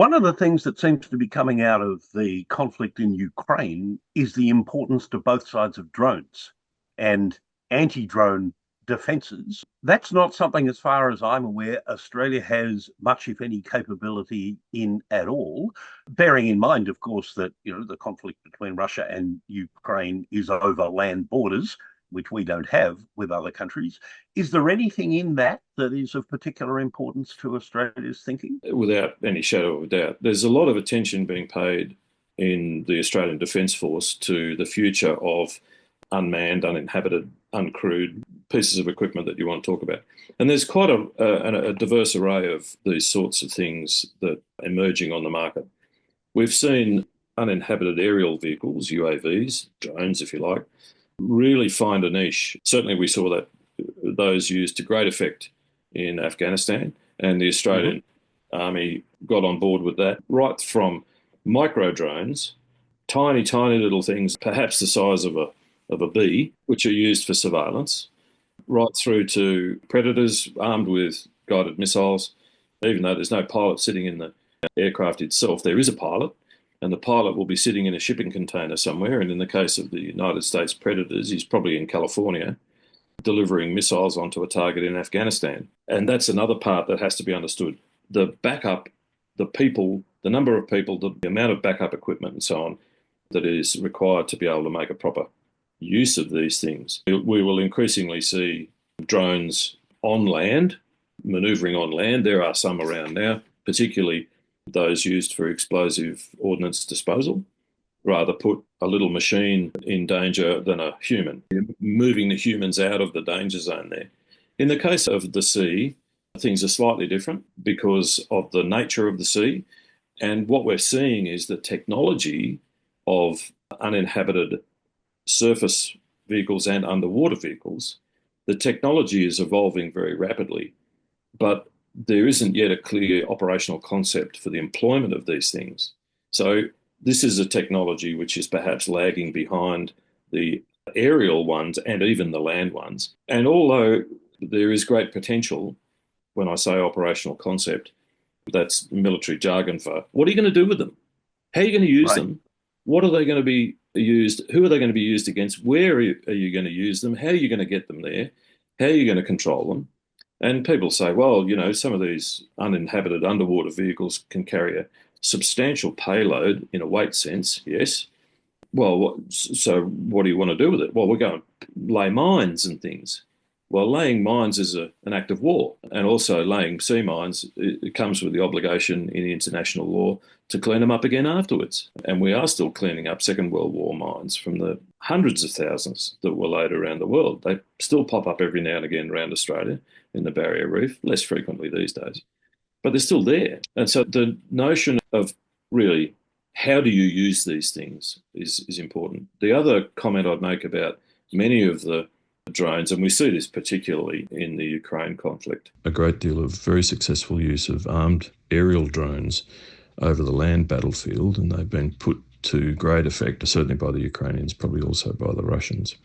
One of the things that seems to be coming out of the conflict in Ukraine is the importance to both sides of drones and anti-drone defences. That's not something, as far as I'm aware, Australia has much, if any, capability in at all. Bearing in mind, of course, that the conflict between Russia and Ukraine is over land borders, which we don't have with other countries. Is there anything in that that is of particular importance to Australia's thinking? Without any shadow of a doubt. There's a lot of attention being paid in the Australian Defence Force to the future of unmanned, uninhabited, uncrewed pieces of equipment that you want to talk about. And there's quite a diverse array of these sorts of things that are emerging on the market. We've seen uninhabited aerial vehicles, UAVs, drones if you like, really find a niche. Certainly we saw that those used to great effect in Afghanistan, and the Australian Army got on board with that, right from micro drones, tiny, tiny little things, perhaps the size of a bee, which are used for surveillance, right through to predators armed with guided missiles. Even though there's no pilot sitting in the aircraft itself, there is a pilot, and the pilot will be sitting in a shipping container somewhere. And in the case of the United States Predators, he's probably in California delivering missiles onto a target in Afghanistan. And that's another part that has to be understood. The backup, the people, the number of people, the amount of backup equipment and so on that is required to be able to make a proper use of these things. We will increasingly see drones on land, manoeuvring on land. There are some around now, particularly those used for explosive ordnance disposal. Rather put a little machine in danger than a human, moving the humans out of the danger zone there. In the case of the sea, things are slightly different because of the nature of the sea. And what we're seeing is the technology of uninhabited surface vehicles and underwater vehicles. The technology is evolving very rapidly, but there isn't yet a clear operational concept for the employment of these things. So this is a technology which is perhaps lagging behind the aerial ones and even the land ones. And although there is great potential, when I say operational concept, that's military jargon for what are you going to do with them? How are you going to use them? What are they going to be used? Who are they going to be used against? Where are you going to use them? How are you going to get them there? How are you going to control them? And people say, well, some of these uninhabited underwater vehicles can carry a substantial payload in a weight sense, yes. Well, so what do you want to do with it? Well, we're going to lay mines and things. Well, laying mines is an act of war, and also laying sea mines, it comes with the obligation in international law to clean them up again afterwards. And we are still cleaning up Second World War mines from the hundreds of thousands that were laid around the world. They still pop up every now and again around Australia in the Barrier Reef, less frequently these days, but they're still there. And so the notion of really how do you use these things is important. The other comment I'd make about many of the drones, and we see this particularly in the Ukraine conflict. A great deal of very successful use of armed aerial drones over the land battlefield, and they've been put to great effect, certainly by the Ukrainians, probably also by the Russians.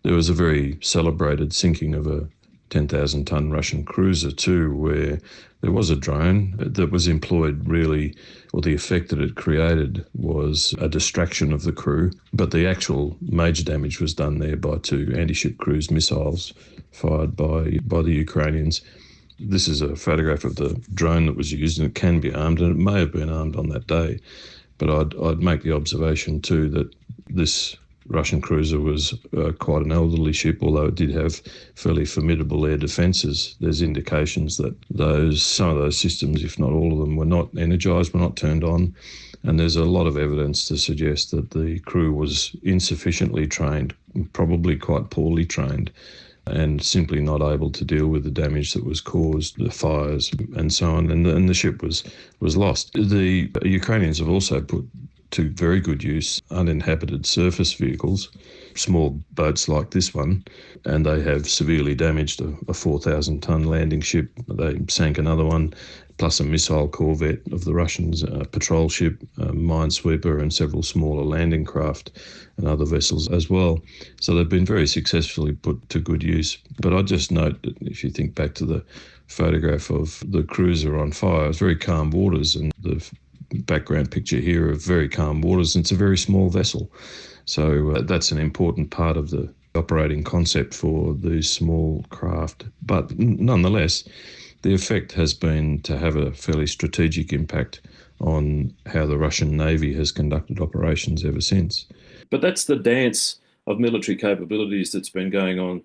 There was a very celebrated sinking of a 10,000-ton Russian cruiser too, where there was a drone that was employed really, or the effect that it created was a distraction of the crew, but the actual major damage was done there by two anti-ship cruise missiles fired by the Ukrainians. This is a photograph of the drone that was used, and it can be armed, and it may have been armed on that day. But I'd make the observation too that this Russian cruiser was quite an elderly ship, although it did have fairly formidable air defences. There's indications that some of those systems, if not all of them, were not energised, were not turned on. And there's a lot of evidence to suggest that the crew was insufficiently trained, probably quite poorly trained, and simply not able to deal with the damage that was caused, the fires and so on, and the ship was lost. The Ukrainians have also put to very good use uninhabited surface vehicles, small boats like this one, and they have severely damaged a 4,000-ton landing ship. They sank another one, plus a missile corvette of the Russians, a patrol ship, a minesweeper, and several smaller landing craft and other vessels as well. So they've been very successfully put to good use. But I'd just note that if you think back to the photograph of the cruiser on fire, it's very calm waters, and the background picture here of very calm waters, and it's a very small vessel. So that's an important part of the operating concept for these small craft. But nonetheless, the effect has been to have a fairly strategic impact on how the Russian Navy has conducted operations ever since. But that's the dance of military capabilities that's been going on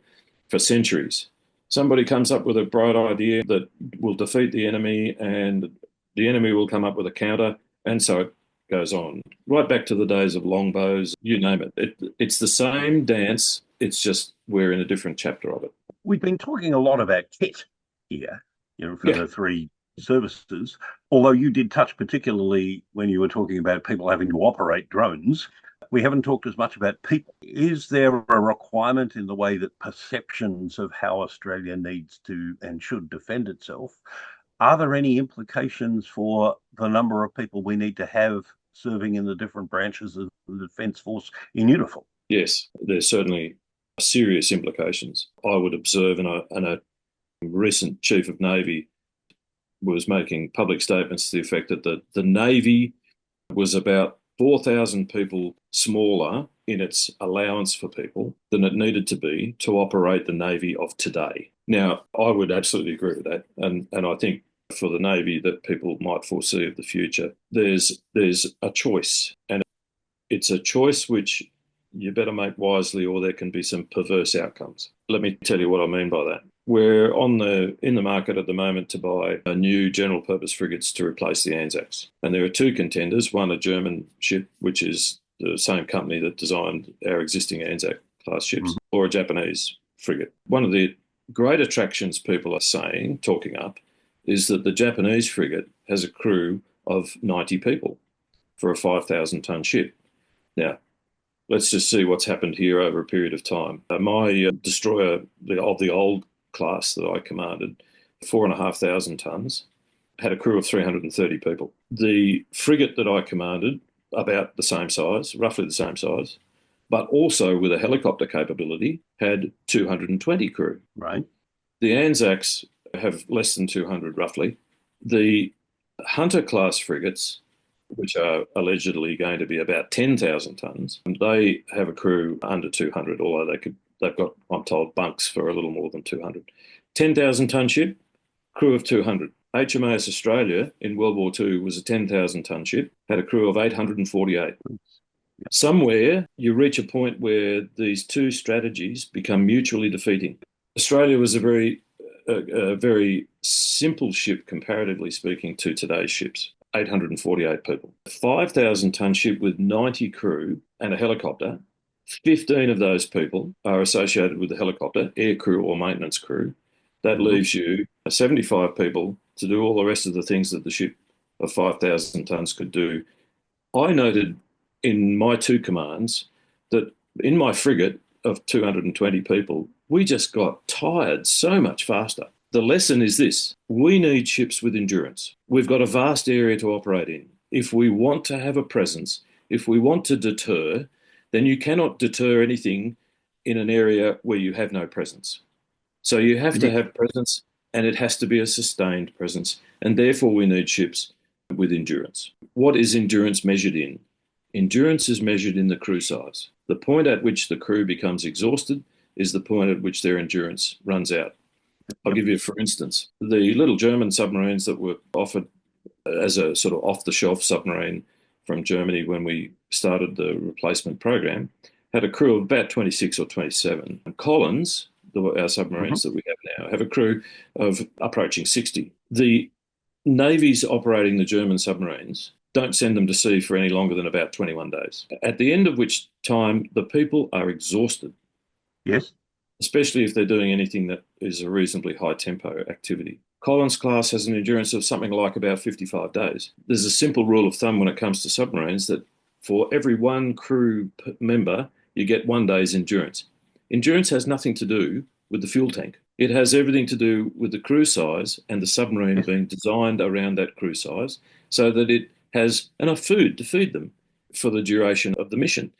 for centuries. Somebody comes up with a bright idea that will defeat the enemy, and the enemy will come up with a counter, and so it goes on. Right back to the days of longbows, you name it. It's the same dance, it's just we're in a different chapter of it. We've been talking a lot about kit here, for Yeah. the three services, although you did touch particularly when you were talking about people having to operate drones. We haven't talked as much about people. Is there a requirement in the way that perceptions of how Australia needs to and should defend itself? Are there any implications for the number of people we need to have serving in the different branches of the Defence Force in uniform? Yes, there's certainly serious implications. I would observe, and a recent Chief of Navy was making public statements to the effect that the Navy was about 4,000 people smaller in its allowance for people than it needed to be to operate the Navy of today. Now, I would absolutely agree with that. And I think for the Navy that people might foresee of the future, there's a choice. And it's a choice which you better make wisely, or there can be some perverse outcomes. Let me tell you what I mean by that. We're in the market at the moment to buy a new general purpose frigates to replace the Anzacs. And there are two contenders, one a German ship, which is the same company that designed our existing Anzac class ships, or a Japanese frigate. One of the great attractions people are talking up, is that the Japanese frigate has a crew of 90 people for a 5,000-ton ship. Now, let's just see what's happened here over a period of time. My destroyer of the old class that I commanded, 4,500 tons, had a crew of 330 people. The frigate that I commanded, about the same size, roughly the same size, but also with a helicopter capability, had 220 crew. Right. The Anzacs have less than 200 roughly. The Hunter class frigates, which are allegedly going to be about 10,000 tons, they have a crew under 200, although they've got, I'm told, bunks for a little more than 200. 10,000-ton ship, crew of 200. HMAS Australia in World War II was a 10,000-ton ship, had a crew of 848. Somewhere you reach a point where these two strategies become mutually defeating. Australia was a very simple ship, comparatively speaking, to today's ships. 848 people. A 5,000-ton ship with 90 crew and a helicopter, 15 of those people are associated with the helicopter, air crew or maintenance crew. That leaves you 75 people to do all the rest of the things that the ship of 5,000 tons could do. I noted in my two commands that in my frigate of 220 people, we just got tired so much faster. The lesson is this: we need ships with endurance. We've got a vast area to operate in. If we want to have a presence, if we want to deter, then you cannot deter anything in an area where you have no presence. So you have to have presence, and it has to be a sustained presence. And therefore we need ships with endurance. What is endurance measured in? Endurance is measured in the crew size. The point at which the crew becomes exhausted is the point at which their endurance runs out. I'll give you, for instance, the little German submarines that were offered as a sort of off-the-shelf submarine from Germany when we started the replacement program had a crew of about 26 or 27. And Collins, our submarines that we have now, have a crew of approaching 60. The navies operating the German submarines don't send them to sea for any longer than about 21 days, at the end of which time the people are exhausted. Yes. Especially if they're doing anything that is a reasonably high tempo activity. Collins class has an endurance of something like about 55 days. There's a simple rule of thumb when it comes to submarines that for every one crew member, you get 1 day's endurance. Endurance has nothing to do with the fuel tank. It has everything to do with the crew size and the submarine being designed around that crew size so that it has enough food to feed them for the duration of the mission.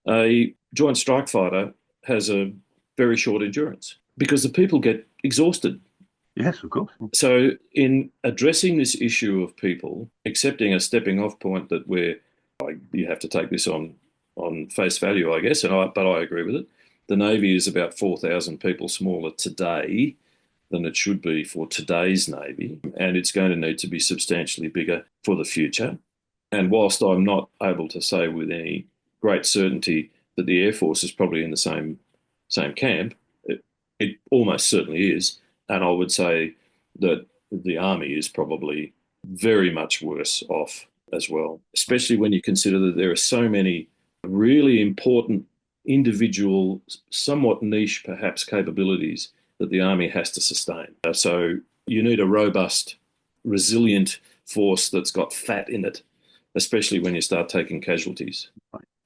A joint strike fighter has a very short endurance because the people get exhausted Yes, of course. So, in addressing this issue of people, accepting a stepping off point that you have to take this on face value, I guess, but I agree with it. The Navy is about 4,000 people smaller today than it should be for today's Navy, and it's going to need to be substantially bigger for the future. And whilst I'm not able to say with any great certainty that the Air Force is probably in the same camp, it almost certainly is. And I would say that the Army is probably very much worse off as well, especially when you consider that there are so many really important individual, somewhat niche perhaps, capabilities that the Army has to sustain. So you need a robust, resilient force that's got fat in it, especially when you start taking casualties.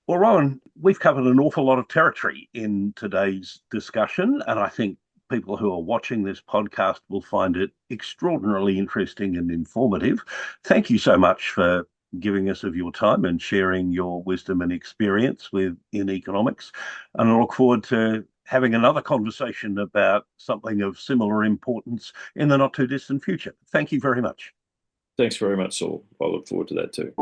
Well, Rowan, we've covered an awful lot of territory in today's discussion, and I think people who are watching this podcast will find it extraordinarily interesting and informative. Thank you so much for giving us of your time and sharing your wisdom and experience in economics. And I look forward to having another conversation about something of similar importance in the not too distant future. Thank you very much. Thanks very much, Saul. I look forward to that too.